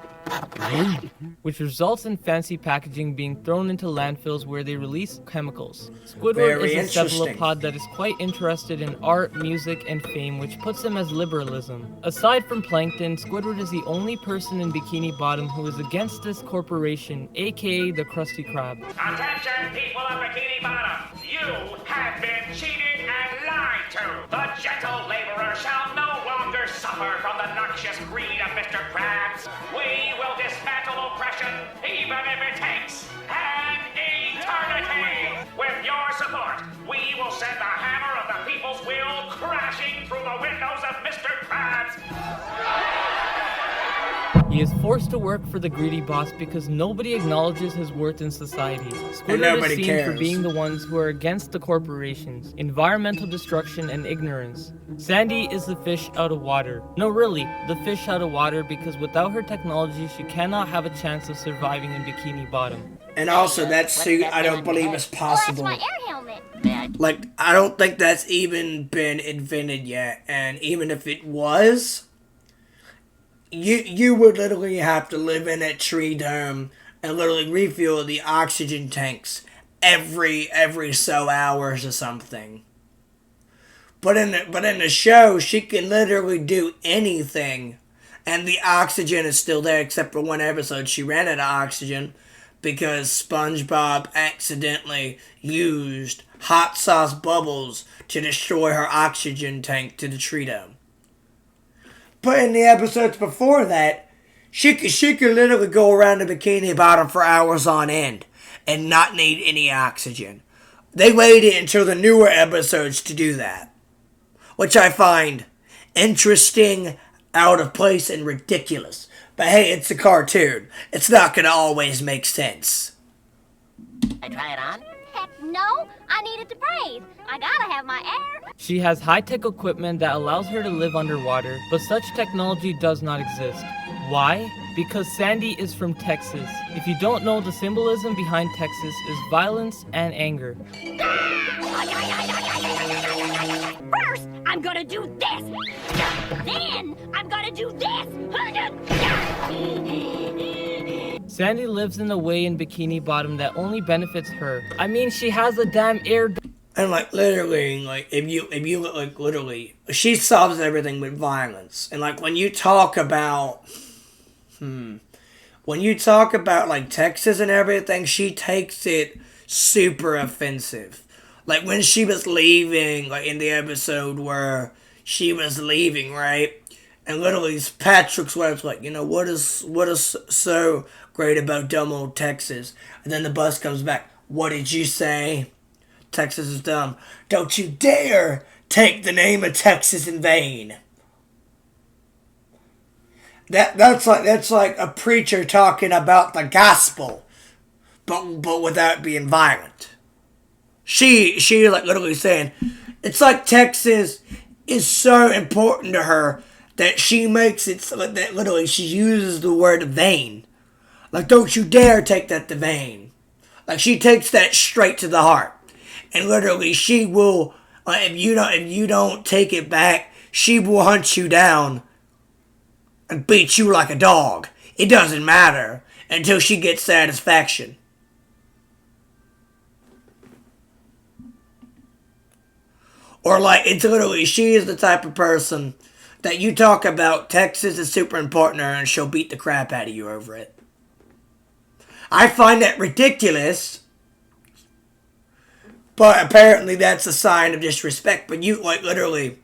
Which results in fancy packaging being thrown into landfills where they release chemicals. Squidward Very is a cephalopod that is quite interested in art, music, and fame, which puts him as liberalism. Aside from Plankton, Squidward is the only person in Bikini Bottom who is against this corporation, aka the Krusty Krab. Attention, people of Bikini Bottom! You have been cheated and lied to! The gentle laborer shall no longer suffer from the noxious greed of Mr. Krabs. We will dismantle oppression, even if it takes an eternity. With your support, we will send the hammer of the people's will crashing through the windows of Mr. Krabs. He is forced to work for the greedy boss because nobody acknowledges his worth in society. Squidward is seen for being the ones who are against the corporations, environmental destruction, and ignorance. Sandy is the fish out of water. No, really, the fish out of water because without her technology, she cannot have a chance of surviving in Bikini Bottom. And also, that suit, I don't believe is possible. Oh, that's my air helmet. Like, I don't think that's even been invented yet. And even if it was, you would literally have to live in a tree dome and literally refuel the oxygen tanks every so hours or something. But in the show, she can literally do anything, and the oxygen is still there. Except for one episode, she ran out of oxygen because SpongeBob accidentally used hot sauce bubbles to destroy her oxygen tank to the tree dome. But in the episodes before that, she could literally go around the Bikini Bottom for hours on end. and not need any oxygen. They waited until the newer episodes to do that, which I find interesting, out of place, and ridiculous. But hey, it's a cartoon. It's not gonna always make sense. I try it on? Heck no, I need it to breathe. I gotta have my air. She has high-tech equipment that allows her to live underwater, but such technology does not exist. Why? Because Sandy is from Texas. If you don't know, the symbolism behind Texas is violence and anger. First, I'm gonna do this. Then, I'm gonna do this. Sandy lives in a way in Bikini Bottom that only benefits her. I mean, she has a damn air... And like literally, like if you like literally, she solves everything with violence. And like when you talk about, like Texas and everything, she takes it super offensive. Like when she was leaving, like in the episode where she was leaving, right? And literally Patrick's wife's like, you know, what is so great about dumb old Texas? And then the bus comes back. What did you say? Texas is dumb. Don't you dare take the name of Texas in vain. That's like a preacher talking about the gospel, but without being violent. She like literally saying, it's like Texas is so important to her that she makes it so that literally she uses the word vain. Like, don't you dare take that to vain. Like she takes that straight to the heart. And literally, she will, if you don't take it back, she will hunt you down and beat you like a dog. It doesn't matter until she gets satisfaction. Or like, it's literally, she is the type of person that you talk about Texas is super important to her and she'll beat the crap out of you over it. I find that ridiculous. But apparently that's a sign of disrespect. But you, like, literally,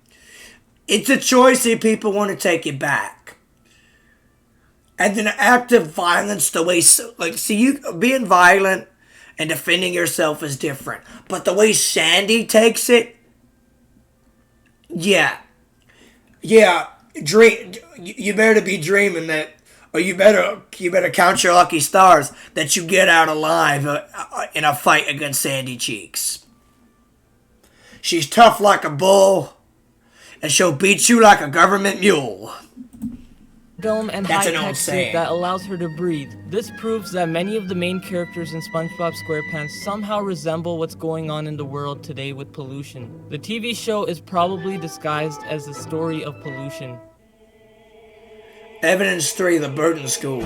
it's a choice if people want to take it back. And then an act of violence, the way, like, see, you being violent and defending yourself is different. But the way Sandy takes it, yeah, you better be dreaming that, or you better count your lucky stars that you get out alive in a fight against Sandy Cheeks. She's tough like a bull, and she'll beat you like a government mule. Dome and high-tech suit that allows her to breathe. This proves that many of the main characters in Spongebob SquarePants somehow resemble what's going on in the world today with pollution. The TV show is probably disguised as a story of pollution. Evidence 3, the boating school.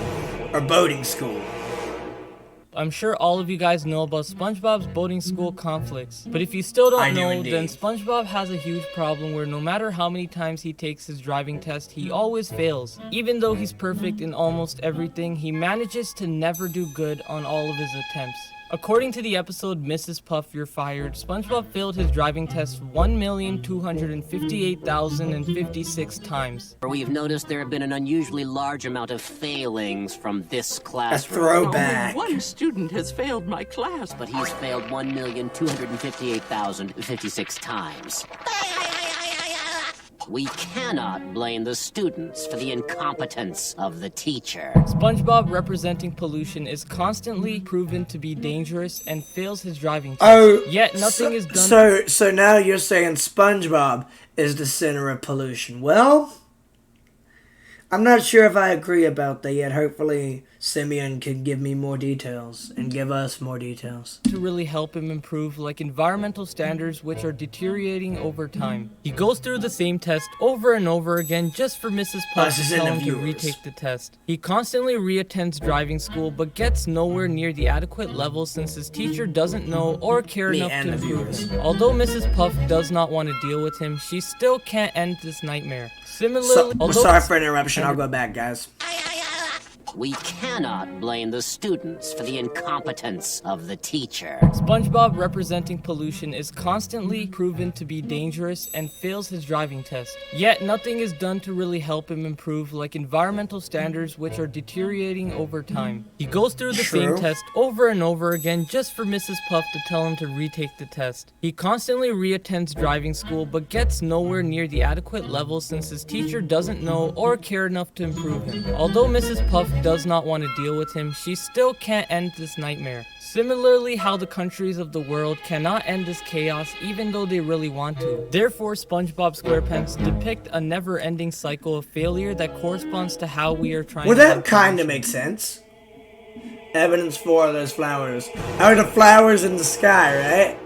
I'm sure all of you guys know about SpongeBob's boating school conflicts, but if you still don't know, then SpongeBob has a huge problem where no matter how many times he takes his driving test, he always fails. Even though he's perfect in almost everything, he manages to never do good on all of his attempts. According to the episode Mrs. Puff, You're Fired, SpongeBob failed his driving test 1,258,056 times. We've noticed there have been an unusually large amount of failings from this class. A throwback. Only one student has failed my class. But he's failed 1,258,056 times. We cannot blame the students for the incompetence of the teacher. SpongeBob, representing pollution, is constantly proven to be dangerous and fails his driving test. Yet nothing is done. So now you're saying SpongeBob is the center of pollution. Well, I'm not sure if I agree about that yet. Hopefully Cinian can give me more details and give us more details. To really help him improve, like environmental standards which are deteriorating over time. He goes through the same test over and over again just for Mrs. Puff to tell him to retake the test. He constantly reattends driving school but gets nowhere near the adequate level since his teacher doesn't know or care enough to improve him. Although Mrs. Puff does not want to deal with him, she still can't end this nightmare. Similarly, sorry for interruption, I'll go back, guys. We cannot blame the students for the incompetence of the teacher. SpongeBob, representing pollution, is constantly proven to be dangerous and fails his driving test. Yet nothing is done to really help him improve, like environmental standards, which are deteriorating over time. He goes through the same test over and over again just for Mrs. Puff to tell him to retake the test. He constantly reattends driving school but gets nowhere near the adequate level since his teacher doesn't know or care enough to improve him. Although Mrs. Puff does not want to deal with him, she still can't end this nightmare. Similarly, how the countries of the world cannot end this chaos even though they really want to. Therefore, SpongeBob SquarePants depict a never-ending cycle of failure that corresponds to how we are trying well, to... Well, that kind of makes sense. Evidence for those flowers. Are the flowers in the sky, right?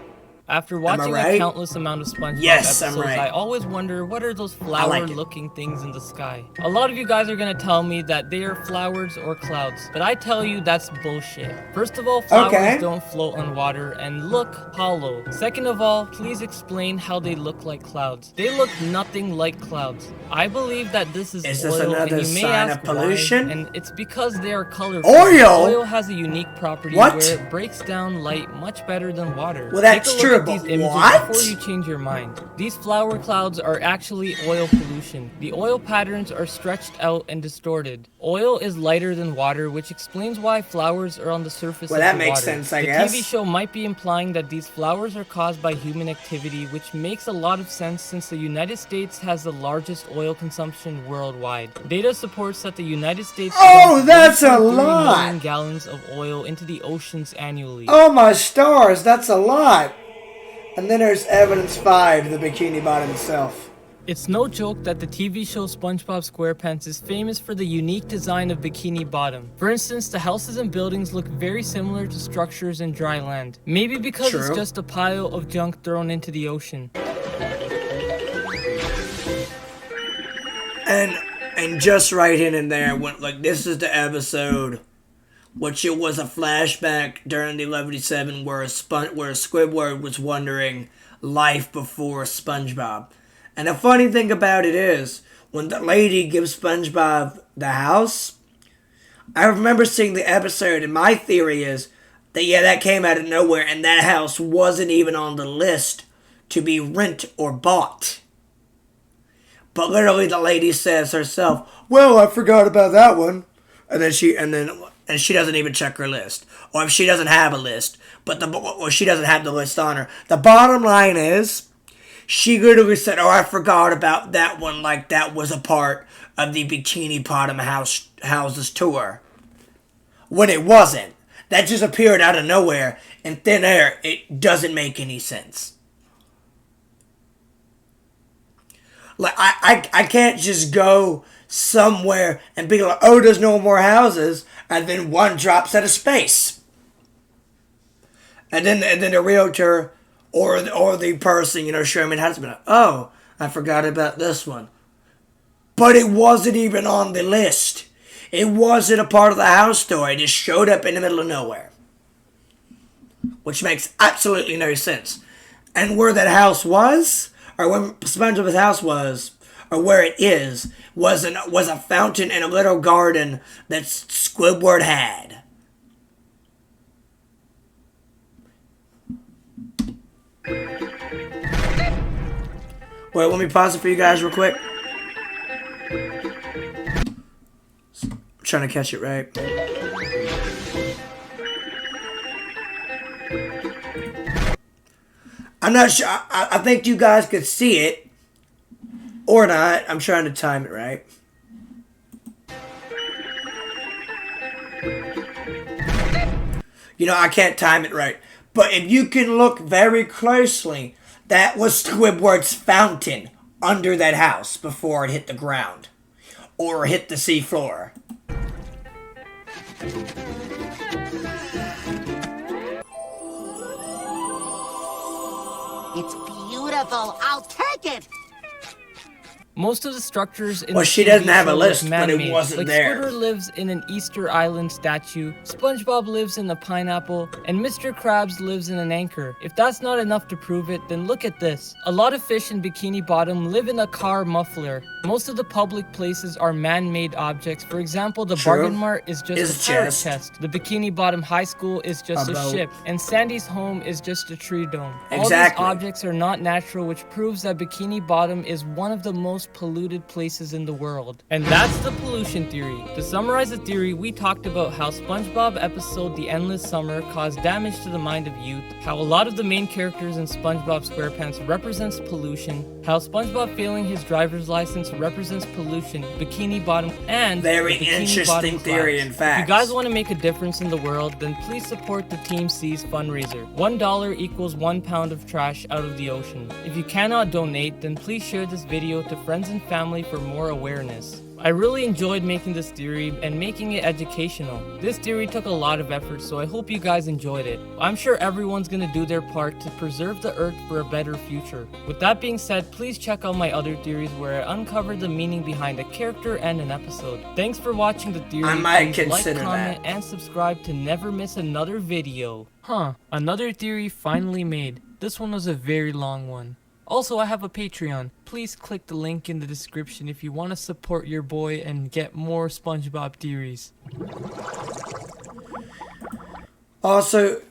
After watching a countless amount of SpongeBob episodes, I always wonder, what are those flower-looking things in the sky? A lot of you guys are gonna tell me that they are flowers or clouds, but I tell you that's bullshit. First of all, flowers don't float on water and look hollow. Second of all, please explain how they look like clouds. They look nothing like clouds. I believe that this is oil, and you may ask pollution? Why, and it's because they are colorful. Oil has a unique property where it breaks down light much better than water. Well, that's true. These images before you change your mind. These flower clouds are actually oil pollution. The oil patterns are stretched out and distorted. Oil is lighter than water, which explains why flowers are on the surface of the water. Well, that makes sense, I guess. The TV show might be implying that these flowers are caused by human activity, which makes a lot of sense since the United States has the largest oil consumption worldwide. Data supports that the United States that's a lot! 1 million gallons of oil into the oceans annually. Oh my stars, that's a lot! And then there's evidence 5, the Bikini Bottom itself. It's no joke that the TV show SpongeBob SquarePants is famous for the unique design of Bikini Bottom. For instance, the houses and buildings look very similar to structures in dry land. Maybe because it's just a pile of junk thrown into the ocean. And just right in there, like this is the episode, which it was a flashback during the 11th where Squidward was wondering life before SpongeBob. And the funny thing about it is, when the lady gives SpongeBob the house, I remember seeing the episode, and my theory is that, that came out of nowhere, and that house wasn't even on the list to be rent or bought. But literally the lady says herself, well, I forgot about that one. And she doesn't even check her list. Or if she doesn't have a list, or she doesn't have the list on her. The bottom line is, she literally said, oh, I forgot about that one, like that was a part of the Bikini Bottom houses tour. When it wasn't. That just appeared out of nowhere in thin air. It doesn't make any sense. Like, I can't just go somewhere and be like, oh, there's no more houses, and then one drops out of space. And then the realtor or the person, showing me the house, be like, oh, I forgot about this one. But it wasn't even on the list. It wasn't a part of the house tour. It just showed up in the middle of nowhere. Which makes absolutely no sense. And where that house was, or where SpongeBob's house was, or where it is, was a fountain and a little garden that Squidward had. Wait, let me pause it for you guys real quick. I'm trying to catch it right. I'm not sure. I think you guys could see it. Or not. I'm trying to time it right. I can't time it right. But if you can look very closely, that was Squidward's fountain under that house before it hit the ground. Or hit the seafloor. It's beautiful. I'll take it. Most of the structures in she doesn't have a list, but it wasn't there. Squidward lives in an Easter Island statue, SpongeBob lives in a pineapple, and Mr. Krabs lives in an anchor. If that's not enough to prove it, then look at this. A lot of fish in Bikini Bottom live in a car muffler. Most of the public places are man-made objects. For example, the Bargain Mart is just a pirate chest. The Bikini Bottom High School is just a ship. And Sandy's home is just a tree dome. All these objects are not natural, which proves that Bikini Bottom is one of the most polluted places in the world. And that's the pollution theory. To summarize the theory, we talked about how SpongeBob episode The Endless Summer caused damage to the mind of youth, how a lot of the main characters in SpongeBob SquarePants represents pollution, how SpongeBob failing his driver's license represents pollution, Bikini Bottom, and very interesting theory, in fact. If you guys want to make a difference in the world, then please support the Team C's fundraiser. $1 equals 1 pound of trash out of the ocean. If you cannot donate, then please share this video to friends and family for more awareness. I really enjoyed making this theory and making it educational. This theory took a lot of effort, so I hope you guys enjoyed it. I'm sure everyone's gonna do their part to preserve the Earth for a better future. With that being said, please check out my other theories where I uncovered the meaning behind a character and an episode. Thanks for watching the theory. I might please consider like, comment, and subscribe to never miss another video. Another theory finally made. This one was a very long one. Also, I have a Patreon. Please click the link in the description if you want to support your boy and get more SpongeBob theories. Also,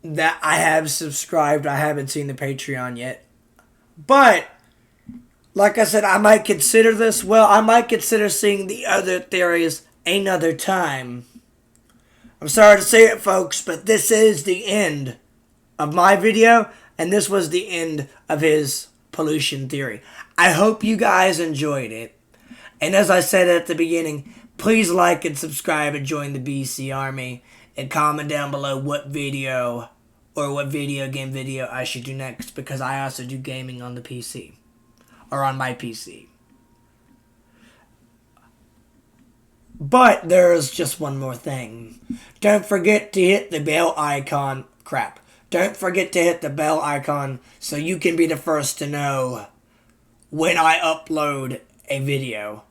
that I have subscribed. I haven't seen the Patreon yet. But, like I said, I might consider this. Well, I might consider seeing the other theories another time. I'm sorry to say it, folks, but this is the end of my video. And this was the end of his pollution theory. I hope you guys enjoyed it. And as I said at the beginning, please like and subscribe and join the BC Army. And comment down below what video or what video game video I should do next. Because I also do gaming on the PC. Or on my PC. But there's just one more thing. Don't forget to hit the bell icon. Don't forget to hit the bell icon so you can be the first to know when I upload a video.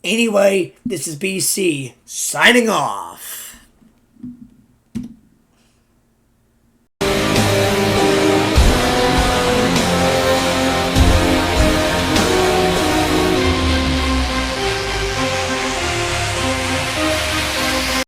Anyway, this is BC signing off.